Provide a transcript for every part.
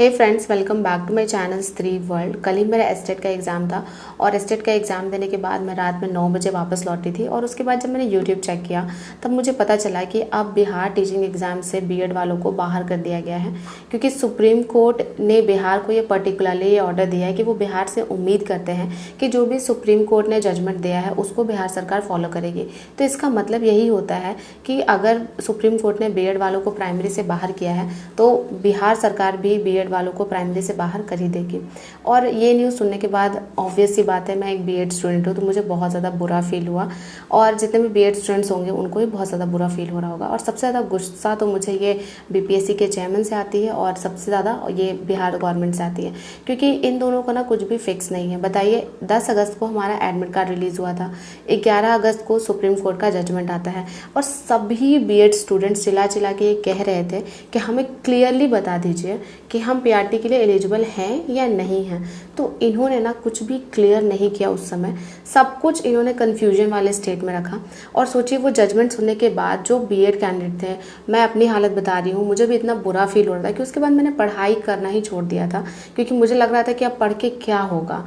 Hey friends, welcome back to my channel 3 world. कल ही मेरा एस्टेट का एग्ज़ाम था और एस्टेट का एग्ज़ाम देने के बाद मैं रात में 9 बजे वापस लौटी थी और उसके बाद जब मैंने यूट्यूब चेक किया तब मुझे पता चला कि अब बिहार टीचिंग एग्ज़ाम से बीएड वालों को बाहर कर दिया गया है, क्योंकि सुप्रीम कोर्ट ने बिहार को ये पर्टिकुलरली ये ऑर्डर दिया है कि वो बिहार से उम्मीद करते हैं कि जो भी सुप्रीम कोर्ट ने जजमेंट दिया है उसको बिहार सरकार फॉलो करेगी। तो इसका मतलब यही होता है कि अगर सुप्रीम कोर्ट ने बीएड वालों को प्राइमरी से बाहर किया है तो बिहार सरकार भी बीएड वालों को प्राइमरी से बाहर कर ही देगी। और ये न्यूज़ सुनने के बाद ऑब्वियस सी बात है, मैं एक बीएड स्टूडेंट हूँ तो मुझे बहुत ज़्यादा बुरा फील हुआ और जितने भी बीएड स्टूडेंट्स होंगे उनको भी बहुत ज़्यादा बुरा फील हो रहा होगा। और सबसे ज़्यादा गुस्सा तो मुझे ये बीपीएससी के चेयरमैन से आती है और सबसे ज़्यादा ये बिहार गवर्नमेंट से आती है, क्योंकि इन दोनों का ना कुछ भी फिक्स नहीं है। बताइए, 10 अगस्त को हमारा एडमिट कार्ड रिलीज़ हुआ था, 11 अगस्त को सुप्रीम कोर्ट का जजमेंट आता है और सभी बीएड स्टूडेंट्स चिल्ला चिल्ला के ये कह रहे थे कि हमें क्लियरली बता दीजिए कि हम पीआरटी के लिए एलिजिबल हैं या नहीं हैं। तो इन्होंने ना कुछ भी क्लियर नहीं किया उस समय, सब कुछ इन्होंने कन्फ्यूजन वाले स्टेट में रखा। और सोचिए, वो जजमेंट सुनने के बाद जो बीएड कैंडिडेट थे, मैं अपनी हालत बता रही हूँ, मुझे भी इतना बुरा फील हो रहा था कि उसके बाद मैंने पढ़ाई करना ही छोड़ दिया था, क्योंकि मुझे लग रहा था कि अब पढ़ के क्या होगा।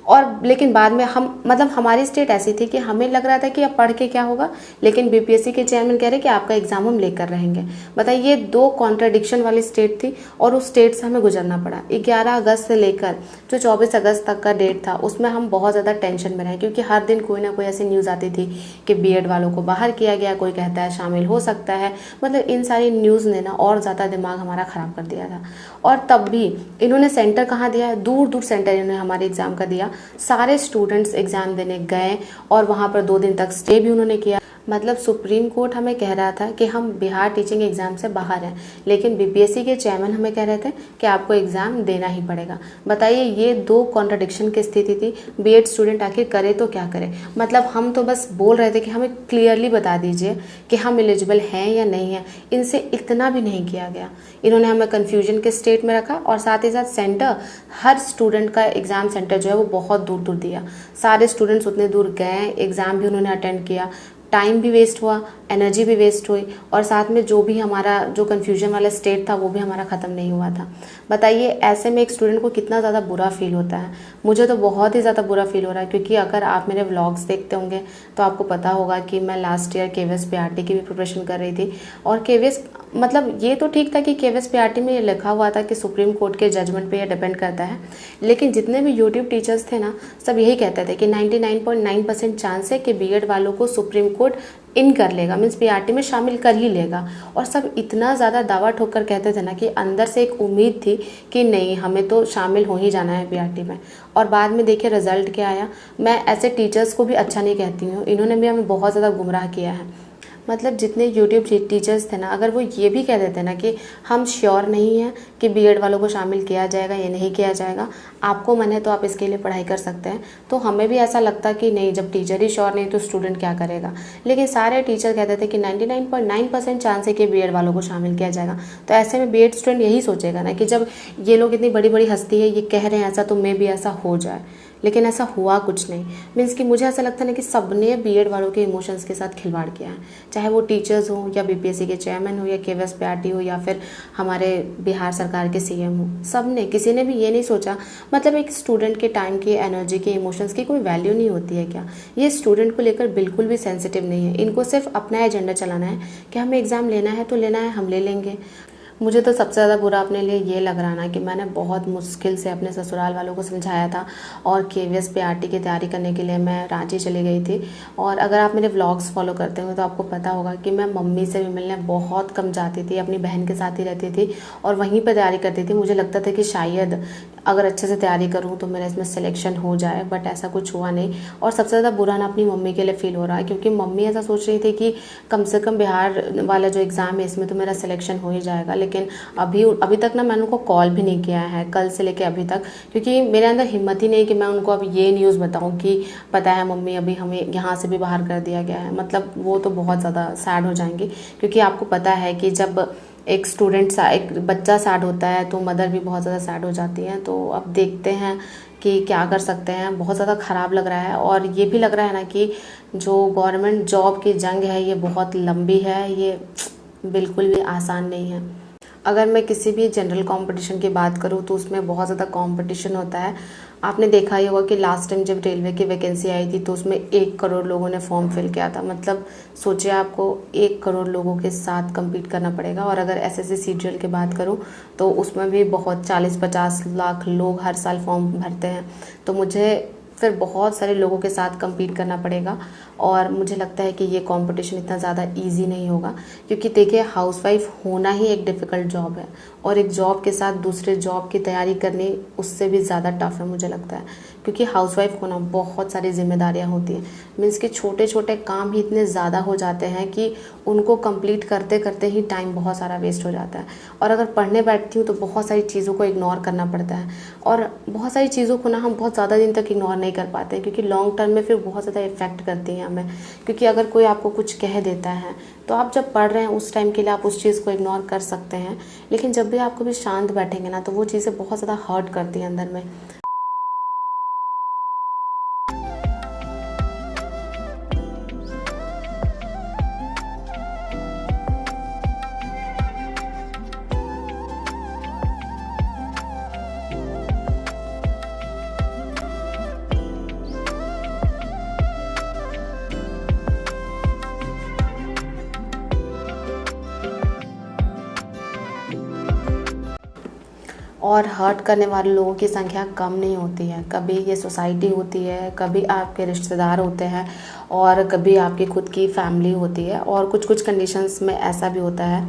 और लेकिन बाद में हमारी स्टेट ऐसी थी कि हमें लग रहा था कि अब पढ़ के क्या होगा, लेकिन बीपीएससी के चेयरमैन कह रहे कि आपका एग्जाम हम लेकर रहेंगे। बताइए, ये दो कॉन्ट्राडिक्शन वाली स्टेट थी और उस स्टेट से हमें गुजरना पड़ा। 11 अगस्त से लेकर जो 24 अगस्त तक का डेट था उसमें हम बहुत ज़्यादा टेंशन में रहे, क्योंकि हर दिन कोई ना कोई ऐसी न्यूज़ आती थी कि बीएड वालों को बाहर किया गया, कोई कहता है शामिल हो सकता है। मतलब इन सारी न्यूज़ ने ना और ज़्यादा दिमाग हमारा ख़राब कर दिया था। और तब भी इन्होंने सेंटर कहाँ दिया है, दूर दूर सेंटर इन्होंने हमारे एग्ज़ाम का दिया। सारे स्टूडेंट्स एग्ज़ाम देने गए और वहाँ पर 2 दिन तक स्टे भी उन्होंने किया। मतलब सुप्रीम कोर्ट हमें कह रहा था कि हम बिहार टीचिंग एग्ज़ाम से बाहर हैं, लेकिन बीपीएससी के चेयरमैन हमें कह रहे थे कि आपको एग्ज़ाम देना ही पड़ेगा। बताइए, ये 2 कॉन्ट्रडिक्शन की स्थिति थी। बीएड स्टूडेंट आखिर करे तो क्या करे। मतलब हम तो बस बोल रहे थे कि हमें क्लियरली बता दीजिए कि हम एलिजिबल हैं या नहीं हैं। इनसे इतना भी नहीं किया गया। इन्होंने हमें कन्फ्यूजन के स्टेट में रखा और साथ ही साथ सेंटर, हर स्टूडेंट का एग्ज़ाम सेंटर जो है वो बहुत दूर दूर दिया। सारे स्टूडेंट्स उतने दूर गए, एग्ज़ाम भी उन्होंने अटेंड किया, टाइम भी वेस्ट हुआ, एनर्जी भी वेस्ट हुई और साथ में जो भी हमारा जो कन्फ्यूजन वाला स्टेट था वो भी हमारा ख़त्म नहीं हुआ था। बताइए, ऐसे में एक स्टूडेंट को कितना ज़्यादा बुरा फील होता है। मुझे तो बहुत ही ज़्यादा बुरा फील हो रहा है, क्योंकि अगर आप मेरे व्लॉग्स देखते होंगे तो आपको पता होगा कि मैं लास्ट ईयर केवीएस पीआरटी की भी प्रिपरेशन कर रही थी। और केवीएस, मतलब ये तो ठीक था कि केवीएस पीआरटी में ये लिखा हुआ था कि सुप्रीम कोर्ट के जजमेंट पे ये डिपेंड करता है, लेकिन जितने भी यूट्यूब टीचर्स थे ना, सब यही कहते थे कि 99.9% चांस है कि बीएड वालों को सुप्रीम कोर्ट इन कर लेगा, मीन्स पीआरटी में शामिल कर ही लेगा। और सब इतना ज़्यादा दावा ठोक कर कहते थे ना कि अंदर से एक उम्मीद थी कि नहीं, हमें तो शामिल हो ही जाना है पीआरटी में। और बाद में देखिए रिजल्ट क्या आया। मैं ऐसे टीचर्स को भी अच्छा नहीं कहती हूँ, इन्होंने भी हमें बहुत ज़्यादा गुमराह किया है। मतलब जितने यूट्यूब टीचर्स थे ना, अगर वो ये भी कह देते ना कि हम श्योर नहीं हैं कि बीएड वालों को शामिल किया जाएगा या नहीं किया जाएगा, आपको मन है तो आप इसके लिए पढ़ाई कर सकते हैं, तो हमें भी ऐसा लगता कि नहीं, जब टीचर ही श्योर नहीं तो स्टूडेंट क्या करेगा। लेकिन सारे टीचर कहते थे कि 99.9% चांस है कि बीएड वालों को शामिल किया जाएगा। तो ऐसे में बीएड स्टूडेंट यही सोचेगा ना कि जब ये लोग इतनी बड़ी बड़ी हस्ती है, ये कह रहे हैं ऐसा, तो मैं भी ऐसा हो जाए। लेकिन ऐसा हुआ कुछ नहीं। मीन्स कि मुझे ऐसा लगता है ना कि सबने बीएड वालों के इमोशंस के साथ खिलवाड़ किया है, चाहे वो टीचर्स हो या बीपीएससी के चेयरमैन हो या केवीएस पीआरटी हो या फिर हमारे बिहार सरकार के सीएम हो। सबने, किसी ने भी ये नहीं सोचा। मतलब एक स्टूडेंट के टाइम की, एनर्जी के, इमोशंस की कोई वैल्यू नहीं होती है क्या। ये स्टूडेंट को लेकर बिल्कुल भी सेंसिटिव नहीं है। इनको सिर्फ अपना एजेंडा चलाना है कि हमें एग्ज़ाम लेना है तो लेना है, हम ले लेंगे। मुझे तो सबसे ज़्यादा बुरा अपने लिए ये लग रहा ना कि मैंने बहुत मुश्किल से अपने ससुराल वालों को समझाया था और केवीएस पीआरटी की तैयारी करने के लिए मैं रांची चली गई थी। और अगर आप मेरे व्लॉग्स फॉलो करते हो तो आपको पता होगा कि मैं मम्मी से भी मिलने बहुत कम जाती थी, अपनी बहन के साथ ही रहती थी और वहीं पर तैयारी करती थी। मुझे लगता था कि शायद अगर अच्छे से तैयारी करूँ तो मेरा इसमें सिलेक्शन हो जाए, बट ऐसा कुछ हुआ नहीं। और सबसे ज़्यादा बुरा ना अपनी मम्मी के लिए फ़ील हो रहा है, क्योंकि मम्मी ऐसा सोच रही थी कि कम से कम बिहार वाला जो एग्ज़ाम है इसमें तो मेरा सिलेक्शन हो ही जाएगा। लेकिन अभी तक ना मैंने उनको कॉल भी नहीं किया है, कल से लेके अभी तक, क्योंकि मेरे अंदर हिम्मत ही नहीं कि मैं उनको अब ये न्यूज़ बताऊं कि पता है मम्मी, अभी हमें यहाँ से भी बाहर कर दिया गया है। मतलब वो तो बहुत ज़्यादा सैड हो जाएंगी, क्योंकि आपको पता है कि जब एक बच्चा सैड होता है तो मदर भी बहुत ज़्यादा सैड हो जाती है। तो अब देखते हैं कि क्या कर सकते हैं। बहुत ज़्यादा ख़राब लग रहा है और ये भी लग रहा है ना कि जो गवर्नमेंट जॉब की जंग है ये बहुत लंबी है, ये बिल्कुल भी आसान नहीं है। अगर मैं किसी भी जनरल कंपटीशन की बात करूँ तो उसमें बहुत ज़्यादा कंपटीशन होता है। आपने देखा ही होगा कि लास्ट टाइम जब रेलवे की वैकेंसी आई थी तो उसमें 1 करोड़ लोगों ने फॉर्म फिल किया था। मतलब सोचिए आपको 1 करोड़ लोगों के साथ compete करना पड़ेगा। और अगर एसएससी सीजीएल की बात करूँ तो उसमें भी बहुत 40-50 लाख लोग हर साल फॉर्म भरते हैं। तो मुझे फिर बहुत सारे लोगों के साथ compete करना पड़ेगा। और मुझे लगता है कि ये कंपटीशन इतना ज़्यादा इजी नहीं होगा, क्योंकि देखिए हाउसवाइफ होना ही एक डिफ़िकल्ट जॉब है और एक जॉब के साथ दूसरे जॉब की तैयारी करनी उससे भी ज़्यादा टफ है मुझे लगता है। क्योंकि हाउसवाइफ होना बहुत सारी जिम्मेदारियां होती हैं। मीन्स कि छोटे छोटे काम ही इतने ज़्यादा हो जाते हैं कि उनको कंप्लीट करते करते ही टाइम बहुत सारा वेस्ट हो जाता है। और अगर पढ़ने बैठती हूँ तो बहुत सारी चीज़ों को इग्नोर करना पड़ता है। और बहुत सारी चीज़ों को ना हम बहुत ज़्यादा दिन तक इग्नोर नहीं कर पाते, क्योंकि लॉन्ग टर्म में फिर बहुत ज़्यादा इफेक्ट करती हैं हमें। क्योंकि अगर कोई आपको कुछ कह देता है तो आप जब पढ़ रहे हैं उस टाइम के लिए आप उस चीज़ को इग्नोर कर सकते हैं, लेकिन जब भी आप कभी शांत बैठेंगे ना तो वो चीज़ें बहुत ज़्यादा हर्ट करती हैं अंदर में। और हर्ट करने वाले लोगों की संख्या कम नहीं होती है। कभी ये सोसाइटी होती है, कभी आपके रिश्तेदार होते हैं और कभी आपकी खुद की फैमिली होती है। और कुछ कुछ कंडीशंस में ऐसा भी होता है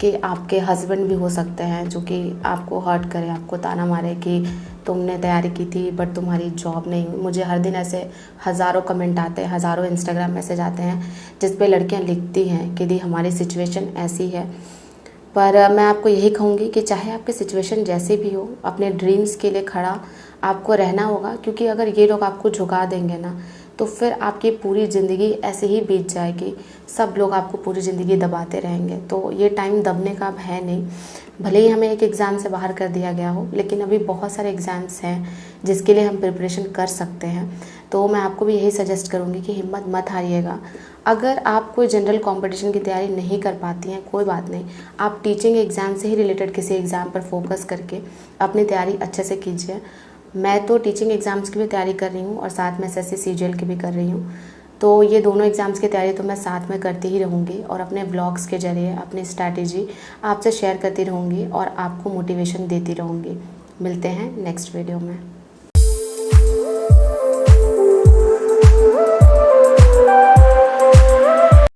कि आपके हस्बैंड भी हो सकते हैं जो कि आपको हर्ट करे, आपको ताना मारे कि तुमने तैयारी की थी बट तुम्हारी जॉब नहीं हुई। मुझे हर दिन ऐसे हज़ारों कमेंट आते हैं, हज़ारों इंस्टाग्राम मैसेज आते हैं जिस पे लड़कियां लिखती हैं कि दी हमारी सिचुएशन ऐसी है। पर मैं आपको यही कहूँगी कि चाहे आपकी सिचुएशन जैसी भी हो, अपने ड्रीम्स के लिए खड़ा आपको रहना होगा। क्योंकि अगर ये लोग आपको झुका देंगे ना तो फिर आपकी पूरी ज़िंदगी ऐसे ही बीत जाएगी। सब लोग आपको पूरी ज़िंदगी दबाते रहेंगे। तो ये टाइम दबने का अब है नहीं। भले ही हमें एक एग्ज़ाम से बाहर कर दिया गया हो, लेकिन अभी बहुत सारे एग्ज़ाम्स हैं जिसके लिए हम प्रिपरेशन कर सकते हैं। तो मैं आपको भी यही सजेस्ट करूँगी कि हिम्मत मत हारिएगा। अगर आप कोई जनरल कंपटीशन की तैयारी नहीं कर पाती हैं, कोई बात नहीं, आप टीचिंग एग्ज़ाम से ही रिलेटेड किसी एग्ज़ाम पर फोकस करके अपनी तैयारी अच्छे से कीजिए। मैं तो टीचिंग एग्ज़ाम्स की भी तैयारी कर रही हूँ और साथ में एसएससी सीजीएल की भी कर रही हूँ। तो ये दोनों एग्ज़ाम्स की तैयारी तो मैं साथ में करती ही रहूँगी और अपने ब्लॉग्स के ज़रिए अपनी स्ट्रैटेजी आपसे शेयर करती रहूँगी और आपको मोटिवेशन देती रहूँगी। मिलते हैं नेक्स्ट वीडियो में।